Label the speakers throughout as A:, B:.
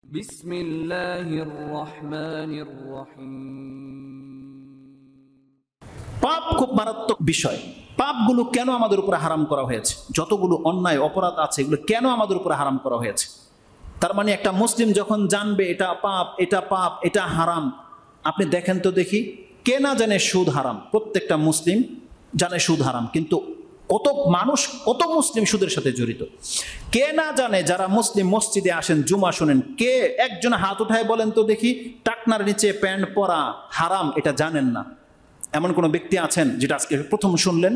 A: বিসমিল্লাহির রহমানির রহিম।
B: পাপ খুব মারাত্মক বিষয়। পাপগুলো কেন আমাদের উপরে হারাম করা হয়েছে? যতগুলো অন্যায় অপরাধ আছে এগুলো কেন আমাদের উপরে হারাম করা হয়েছে? তার মানে একটা মুসলিম যখন জানবে এটা পাপ, এটা পাপ, এটা হারাম, আপনি দেখেন তো দেখি, কে না জানে সুদ হারাম? প্রত্যেকটা মুসলিম জানে সুদ হারাম, কিন্তু কত মানুষ, কত মুসলিম সুদের সাথে জড়িত? কে না জানে? যারা মুসলিম মসজিদে আসেন, জুমা শোনেন, কে একজন হাত উঠায় বলেন তো দেখি টাকনার নিচে প্যান্ট পরা হারাম এটা জানেন না? এমন কোনো ব্যক্তি আছেন যেটা আজকে প্রথম শুনলেন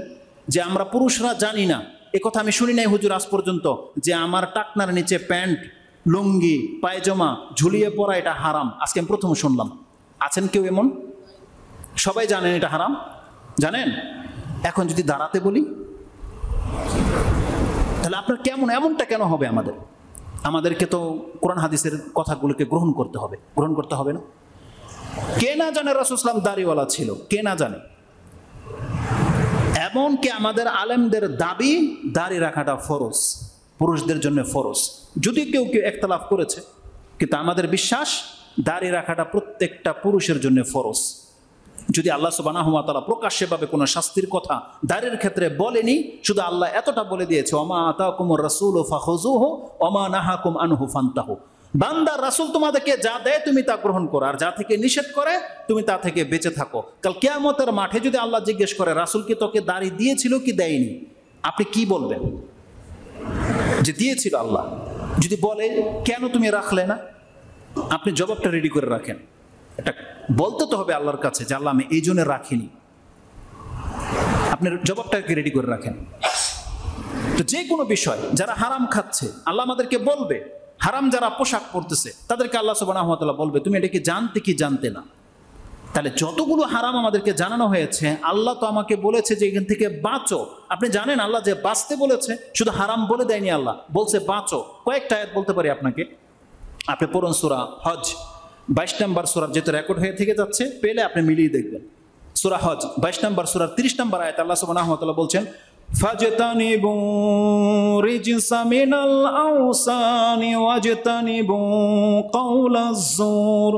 B: যে আমরা পুরুষরা জানি না? এ কথা আমি শুনি নাই হুজুর আজ পর্যন্ত, যে আমার টাকনার নিচে প্যান্ট, লুঙ্গি, পায়জামা ঝুলিয়ে পরা এটা হারাম। আজকে আমি প্রথম শুনলাম। আছেন কেউ এমন? সবাই জানেন এটা হারাম, জানেন? এখন যদি দাঁড়াতে বলি তাহলে আপনার কেমন, এমনটা কেন হবে? আমাদেরকে তো কোরআন হাদিসের কথাগুলোকে গ্রহণ করতে হবে না? কে না জানে রাসূল সাল্লাল্লাহু আলাইহি ওয়াসাল্লাম দাড়িওয়ালা ছিল? কে না জানে? এমনকি আমাদের আলেমদের দাবি দাড়ি রাখাটা ফরজ, পুরুষদের জন্য ফরজ। যদি কেউ একতলাফ করেছে, কিন্তু আমাদের বিশ্বাস দাড়ি রাখাটা প্রত্যেকটা পুরুষের জন্য ফরজ। যদি আল্লাহ সুবহানাহু ওয়া তাআলা প্রকাশ্যভাবে কোনো শাস্তির কথা দাড়ির ক্ষেত্রে বলেনি, শুধু আল্লাহ এতটা বলে দিয়েছে, ওমা আতাকুমুর রাসূলু ফাখুযুহু ওমা নাহাকুম আনহু ফান্তাহু। বান্দা, রাসূল তোমাদেরকে যা দেয় তুমি তা গ্রহণ করো, আর যা থেকে নিষেধ করে তুমি তা থেকে বেঁচে থাকো। কাল কিয়ামতের মাঠে যদি আল্লাহ জিজ্ঞেস করে রাসূল কি তোকে দাড়ি দিয়েছিল কি দেয়নি, আপনি কি বলবেন? যে দিয়েছিল আল্লাহ। যদি বলে কেন তুমি রাখলে না, আপনি জবাবটা রেডি করে রাখেন। এটা বলতে তো হবে আল্লাহর কাছে যে আল্লাহ আমি এই জন্য রাখিনি, আপনার জবাবটাকে রেডি করে রাখেন। তো যে কোনো বিষয় যারা হারাম খাচ্ছে আল্লাহ আমাদেরকে বলবে, হারাম যারা পোশাক পরতেছে তাদেরকে আল্লাহ সুবহানাহু ওয়া তাআলা বলবে তুমি এটা কি জানতে কি জানতে না? তাহলে যতগুলো হারাম আমাদেরকে জানানো হয়েছে, আল্লাহ তো আমাকে বলেছে যে এখান থেকে বাঁচো। আপনি জানেন আল্লাহ যে বাঁচতে বলেছে, শুধু হারাম বলে দেয়নি, আল্লাহ বলছে বাঁচো। কয়েকটা আয়াত বলতে পারি আপনাকে, আপনি পড়ুন সূরা হজ 22 নম্বর সূরা, যেটা রেকর্ড হয়ে থেকে যাচ্ছে, পেলে আপনি মিলিয়ে দেখবেন। সূরা হজ 22 নম্বর সূরার 30 নম্বর আয়াত আল্লাহ সুবহানাহু ওয়া তাআলা বলছেন ফাজতানিবু রিজসা মিনাল আওসানি ওয়াজতানিবু কাওলাজ জুর।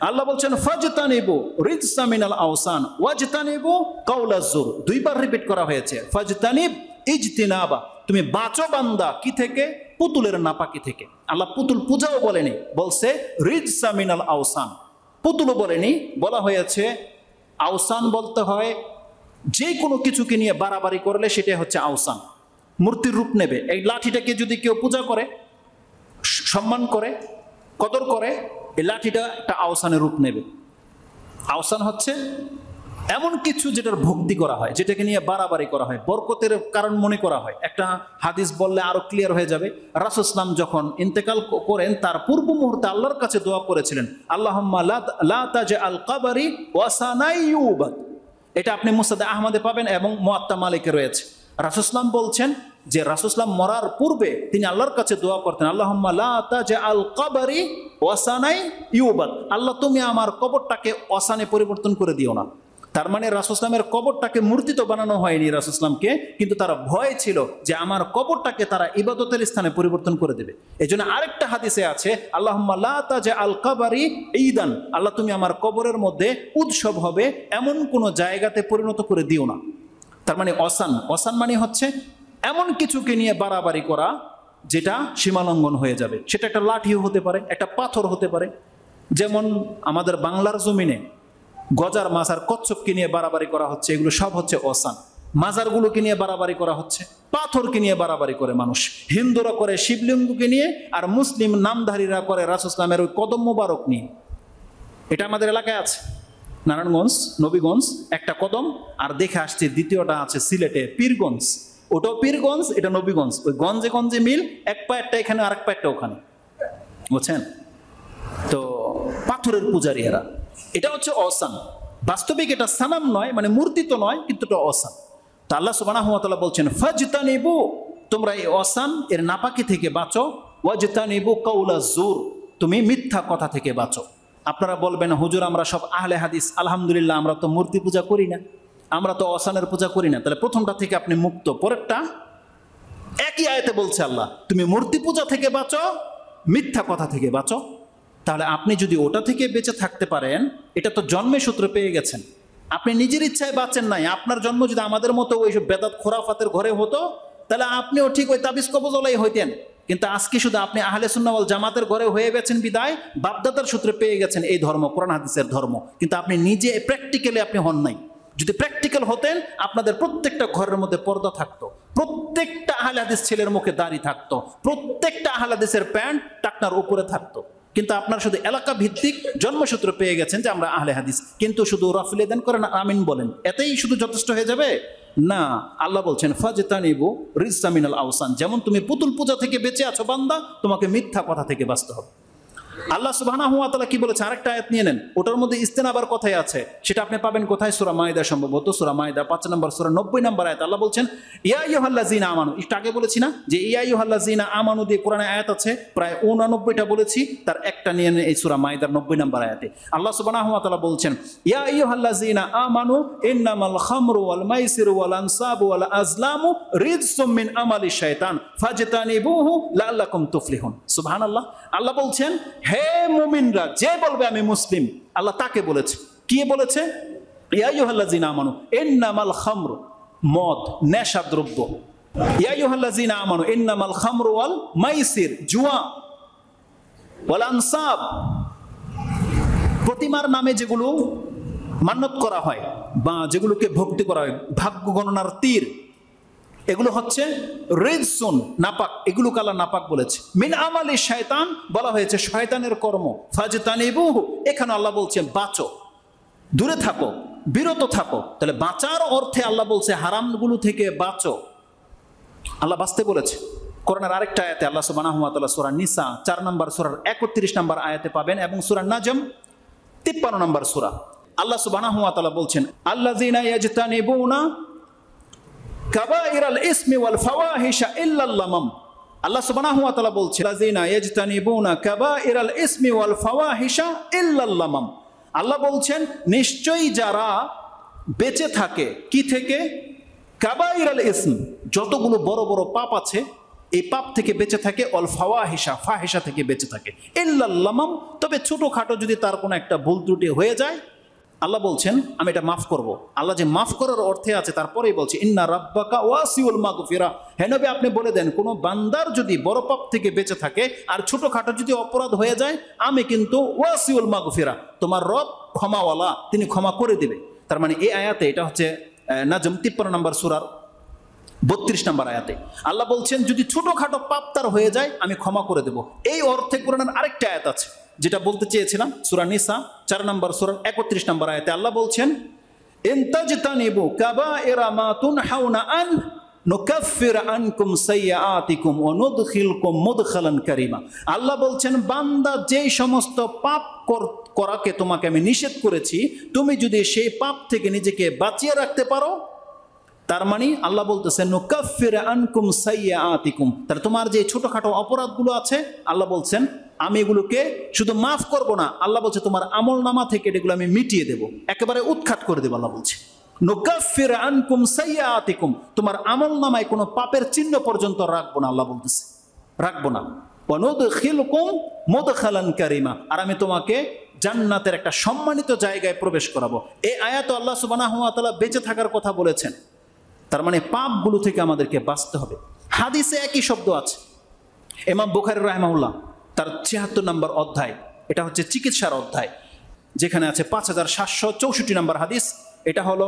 B: আল্লাহ বলছেন ফাজতানিবু রিজসা মিনাল আওসান ওয়াজতানিবু কাওলাজ জুর। দুইবার রিপিট করা হয়েছে, ফাজতানিব ইজতিনাবা, তুমি বাঁচো বান্দা কি থেকে? পুতুলের নাপাকি থেকে। আল্লাহ পুতুল পূজাও বলেনি, বলছে রিজসা মিনাল আওসান। পুতুলও বলেনি, বলা হয়েছে আওসান বলতে হয় যে কোনো কিছুকে নিয়ে বাড়াবাড়ি করলে সেটাই হচ্ছে আওসান, মূর্তির রূপ নেবে। এই লাঠিটাকে যদি কেউ পূজা করে, সম্মান করে, কদর করে, এই লাঠিটা একটা আওসানের রূপ নেবে। আওসান হচ্ছে এমন কিছু যেটার ভক্তি করা হয়, যেটাকে নিয়ে বাড়াবাড়ি করা হয়, বরকতের কারণ মনে করা হয়। একটা হাদিস বললে আরো ক্লিয়ার হয়ে যাবে। রাসূল সাল্লাল্লাহু আলাইহি ওয়াসাল্লাম যখন ইন্তেকাল করেন তার পূর্ব মুহূর্তে আল্লাহর কাছে দোয়া করেছিলেন, আল্লাহুম্মা লা তাজআল কবরি ওয়াসানাই ইউবাদ। এটা আপনি মুসনাদ আহমদে পাবেন এবং মুয়াত্তা মালিকে রয়েছে। রাসূল সাল্লাল্লাহু আলাইহি ওয়াসাল্লাম বলছেন যে রাসূল সাল্লাল্লাহু আলাইহি ওয়াসাল্লাম মরার পূর্বে তিনি আল্লাহর কাছে দোয়া করতেন, আল্লাহুম্মা লা তাজআল কবরি ওয়াসানাই ইউবাদ, আল্লাহ তুমি আমার কবরটাকে ওয়াসানে পরিবর্তন করে দিও না। তার মানে রাসূল সাল্লাল্লাহু আলাইহি ওয়াসাল্লামের কবরটাকে মূর্তি তো বানানো হয়নি রাসূল সাল্লাল্লাহু আলাইহি ওয়াসাল্লামকে, কিন্তু তারা ভয় ছিল যে আমার কবরটাকে তারা ইবাদতের স্থানে পরিবর্তন করে দেবে। এজন্য আরেকটা হাদিসে আছে, আল্লাহুম্মা লা তাজআল কবরি ঈদান, আল্লাহ তুমি আমার কবরের মধ্যে উৎসব হবে এমন কোন জায়গাতে পরিণত করে দিও না। তার মানে অসান মানে হচ্ছে এমন কিছুকে নিয়ে বাড়াবাড়ি করা যেটা সীমালঙ্ঘন হয়ে যাবে। সেটা একটা লাঠিও হতে পারে, একটা পাথর হতে পারে। যেমন আমাদের বাংলার জমিনে গজার মাজার কচ্ছপকে নিয়ে বাড়াবাড়ি করা হচ্ছে, এগুলো সব হচ্ছে অসান। মাজারগুলোকে নিয়ে বাড়াবাড়ি করা হচ্ছে, পাথরকে নিয়ে বাড়াবাড়ি করে মানুষ। হিন্দুরা করে শিবলিঙ্গকে নিয়ে, আর মুসলিম নামধারীরা করে রাসূল সাল্লাল্লাহু আলাইহি ওয়াসাল্লামের ওই কদম মোবারক নিয়ে। এটা আমাদের এলাকায় আছে, নারায়ণগঞ্জ, নবীগঞ্জ একটা কদম, আর দেখে আসছে দ্বিতীয়টা আছে সিলেটে পীরগঞ্জ। ওটাও পীরগঞ্জ, এটা নবীগঞ্জ। ওই গঞ্জে গঞ্জে মিল, এক পায়েরটা এখানে আর এক পায়েরটা ওখানে, বুঝছেন তো? পাথরের পূজারী এরা। এটা হচ্ছে অসান। বাস্তবিক এটা সানাম নয়, মানে মূর্তি তো নয়, কিন্তু এটা অসান। তা আল্লাহ সুবহানাহু ওয়া তাআলা বলছেন ফাজতানিবু, তোমরা এই অসান এর নাপাকি থেকে বাঁচো, ওয়াজতানিবু কাওলাজ জুর, তুমি মিথ্যা কথা থেকে বাঁচো। আপনারা বলবেন হুজুর আমরা সব আহলে হাদিস, আলহামদুলিল্লাহ আমরা তো মূর্তি পূজা করি না, আমরা তো অসানের পূজা করি না। তাহলে প্রথমটা থেকে আপনি মুক্ত। পরেরটা একই আয়াতে বলছে আল্লাহ তুমি মূর্তি পূজা থেকে বাঁচো, মিথ্যা কথা থেকে বাঁচো। তাহলে আপনি যদি ওটা থেকে বেঁচে থাকতে পারেন, এটা তো জন্মে সূত্রে পেয়ে গেছেন, আপনি নিজের ইচ্ছায় বাঁচেন নাই। আপনার জন্ম যদি আমাদের মতো ওইসব বেদাত খোরাফাতের ঘরে হতো, তাহলে আপনিও ঠিক ওই তাবিজ কবজলাই হইতেন। কিন্তু আজকে শুধু আপনি আহলে সুন্নাহ ওয়াল জামাতের ঘরে হয়ে গেছেন বিদায় বাপদাদার সূত্রে পেয়ে গেছেন এই ধর্ম, কোরআন হাদিসের ধর্ম, কিন্তু আপনি নিজে প্র্যাকটিক্যালি আপনি হন নাই। যদি প্র্যাকটিক্যাল হতেন, আপনাদের প্রত্যেকটা ঘরের মধ্যে পর্দা থাকতো, প্রত্যেকটা আহলে হাদিস ছেলের মুখে দাড়ি থাকতো, প্রত্যেকটা আহলে হাদিসের প্যান্ট টাকনার উপরে থাকতো। কিন্তু আপনার শুধু এলাকা ভিত্তিক জন্মসূত্র পেয়ে গেছেন যে আমরা আহলে হাদিস, কিন্তু শুধু রফলে দেন করেন আমিন বলেন, এতেই শুধু যথেষ্ট হয়ে যাবে না। আল্লাহ বলছেন ফাজতানিবু রিজসা মিনাল আওসান, যেমন তুমি পুতুল পূজা থেকে বেঁচে আছো বান্দা, তোমাকে মিথ্যা কথা থেকে বাঁচতে হবে। আল্লাহ সুবহানাহু ওয়া তাআলা কি বলেছে, আরেকটা আয়াত নিয়ে নেন, ওটার মধ্যে ইস্তেনাবার কথাই আছে, সেটা আপনি পাবেন কোথায়? সূরা মাইদা, সম্ভবত সূরা মাইদা 5 নম্বর সূরা 90 নম্বর আয়াত। আল্লাহ বলছেন ইয়া আইয়ুহাল্লাযিনা আমানু, একটু আগে বলেছি না যে ইয়া আইয়ুহাল্লাযিনা আমানু দিয়ে কোরআনে আয়াত আছে প্রায় 89টা বলেছি, তার একটা নিয়ে নেন এই সূরা মাইদার 90 নম্বর আয়াতে। আল্লাহ সুবহানাহু ওয়া তাআলা বলছেন ইয়া আইয়ুহাল্লাযিনা আমানু ইন্নামাল খামরু ওয়াল মাইসিরু ওয়াল আনসাবু ওয়াল আজলামু রিজসুম মিন আমালি শাইতান ফাজতানিবুহু লাআল্লাকুম তুফলিহুন। সুবহানাল্লাহ। আল্লাহ বলছেন হে মুমিনরা, যে বলবে আমি মুসলিম, আল্লাহ তাকে বলেছে। কি বলেছে? ইয়া আইয়ুহাল্লাযিনা আমানু ইন্নামাল খামরু, মদ নেশা দ্রব্য, ইয়া আইয়ুহাল্লাযিনা আমানু ইন্নামাল খামরু ওয়াল মাইসির, জুয়া, ওয়াল আনসাব, প্রতিমার নামে যেগুলো মান্যত করা হয় বা যেগুলোকে ভক্তি করা হয়, ভাগ্য গণনার তীর, এগুলো হচ্ছে রিজসুন, নাপাক, এগুলোকে আল্লাহ নাপাক বলেছে। মিন আমালি শয়তান বলা হয়েছে শয়তানের কর্ম, ফাজতানিবুহু, এখানে আল্লাহ বলছে বাঁচো, দূরে থাকো, বিরত থাকো। তাহলে বাঁচার অর্থে আল্লাহ বলছে হারামগুলো থেকে বাঁচো, আল্লাহ বাঁচতে বলেছে। কোরআনের আরেকটা আয়াতে আল্লাহ সুবহানাহু ওয়া তাআলা সূরা নিসা 4 নম্বর সূরার 31 নম্বর আয়াতে পাবেন, এবং সূরা নাজম 53 নম্বর সূরা। আল্লাহ সুবহানাহু ওয়া তাআলা বলছেন আল্লাযিনা ইয়াজতানিবুনা কাবাইরাল ইসমি ওয়াল ফাওয়াহিশা ইল্লাল লামাম। আল্লাহ সুবহানাহু ওয়া তাআলা বলছেন আল্লাযিনা ইয়াজতানিবুনা কাবাইরাল ইসমি ওয়াল ফাওয়াহিশা ইল্লাল লামাম। আল্লাহ বলছেন নিশ্চয়ই যারা বেঁচে থাকে কি থেকে? কাবাইরাল ইসম, যতগুলো বড় বড় পাপ আছে এই পাপ থেকে বেঁচে থাকে, অল ফাওয়াহিশা, ফাহিশা থেকে বেঁচে থাকে, ইল্লাল লামাম, তবে ছোটখাটো যদি তার কোনো একটা ভুল ত্রুটি হয়ে যায় আল্লাহ বলছেন আমি এটা মাফ করব। আল্লাহ যে মাফ করার অর্থে আছে তারপরেই বলছে ইন্না রাব্বাকা ওয়াসিউল মাগফিরা, হে নবী আপনি বলে দেন কোন বান্দার যদি বড় পাপ থেকে বেঁচে থাকে আর ছোটখাটো যদি অপরাধ হয়ে যায়, আমি কিন্তু ওয়াসিউল মাগফিরা, তোমার রব ক্ষমাওয়ালা, তিনি ক্ষমা করে দিবে। তার মানে এই আয়াতে, এটা হচ্ছে নাজম 53 নম্বর সূরার 32 নম্বর আয়াতে আল্লাহ বলছেন যদি ছোটখাটো পাপ তার হয়ে যায় আমি ক্ষমা করে দেব। এই অর্থে কোরআনের আরেকটা আয়াত আছে যেটা বলতে চেয়েছিলাম, সূরা নিসা 4 নম্বর সূরার 31 নম্বর আয়াতে আল্লাহ বলছেন ইনতাজতানিবু কাবাইরা মা তুনহাউনা আন নুকাফির আনকুম সাইয়্যাতিকুম ওয়া নুদখিলকুম মুদখালান কারীমা। আল্লাহ বলছেন বান্দা যেই সমস্ত পাপ করাকে তোমাকে আমি নিষেধ করেছি, তুমি যদি সেই পাপ থেকে নিজেকে বাঁচিয়ে রাখতে পারো, তার মানে আল্লাহ বলতেছেন নুকাফির আনকুম সাইয়্যাতিকুম, তাহলে তোমার যে ছোটখাটো অপরাধগুলো আছে আল্লাহ বলছেন আমি এগুলোকে শুধু মাফ করব না, আল্লাহ বলছে তোমার আমল নামা থেকে এগুলো আমি মিটিয়ে দেব, একেবারে উৎখাত করে দেব। আল্লাহ বলছে নুকাফির আনকুম সাইয়্যাতিকুম, তোমার আমল নামায় কোনো পাপের চিহ্ন পর্যন্ত রাখবো না, আল্লাহ বলতেছে রাখবো না। ওয়া নুদখিলকুম মুদখালান কারীমা, আর আমি তোমাকে জান্নাতের একটা সম্মানিত জায়গায় প্রবেশ করাবো। এই আয়াত আল্লাহ সুবহানাহু ওয়া তাআলা বেঁচে থাকার কথা বলেছেন, তার মানে পাপগুলো থেকে আমাদেরকে বাঁচতে হবে। হাদিসে একই শব্দ আছে, ইমাম বুখারী রাহিমাহুল্লাহ তার 76 নম্বর অধ্যায়, এটা হচ্ছে চিকিৎসার অধ্যায়, যেখানে আছে 5764 নম্বর হাদিস, এটা হলো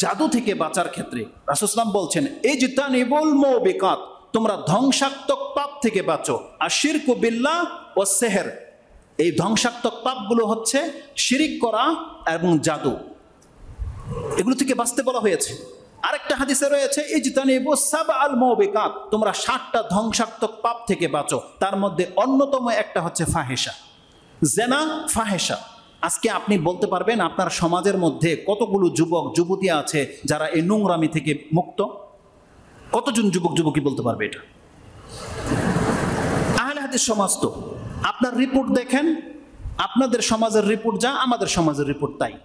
B: জাদু থেকে বাঁচার ক্ষেত্রে রাসূল সাল্লাল্লাহু আলাইহি ওয়াসাল্লাম বলছেন ইজতানিবুল মুবিকাত, তোমরা ধ্বংসাত্মক পাপ থেকে বাঁচো। আর শিরকু বিল্লাহ ও সেহের, এই ধ্বংসাত্মক পাপগুলো হচ্ছে শিরিক করা এবং জাদু, এগুলো থেকে বাঁচতে বলা হয়েছে। আরেকটা হাদিসে রয়েছে ইজতানিবু সাবআল মুবিকাত, তোমরা 60টা ধ্বংসাত্মক পাপ থেকে বাঁচো, তার মধ্যে অন্যতম একটা হচ্ছে ফাহিশা, জেনা, ফাহিশা। আজকে আপনি বলতে পারবেন আপনার সমাজের মধ্যে কতগুলো যুবক যুবতী আছে যারা এই নোংরামি থেকে মুক্ত? কতজন যুবক যুবতী বলতে পারবে এটা? আহলে হাদিস সমাজ তো, আপনার রিপোর্ট দেখেন, আপনাদের সমাজের রিপোর্ট যা, আমাদের সমাজের রিপোর্ট তাই।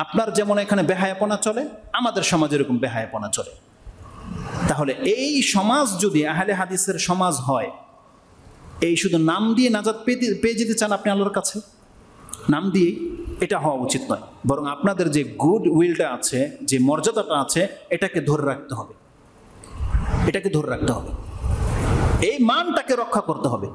B: আপনার যেমন এখানে বেহায়াপনা চলে, আমাদের সমাজে এরকম বেহায়াপনা চলে। তাহলে এই সমাজ যদি আহলে হাদিসের সমাজ হয়, এই শুধু নাম দিয়ে নাজাত পেয়ে যেতে চান আপনি আল্লাহর কাছে, নাম দিয়েই, এটা হওয়া উচিত নয়। বরং আপনাদের যে গুড উইলটা আছে, যে মর্যাদাটা আছে, এটাকে ধরে রাখতে হবে, এটাকে ধরে রাখতে হবে, এই মানটাকে রক্ষা করতে হবে।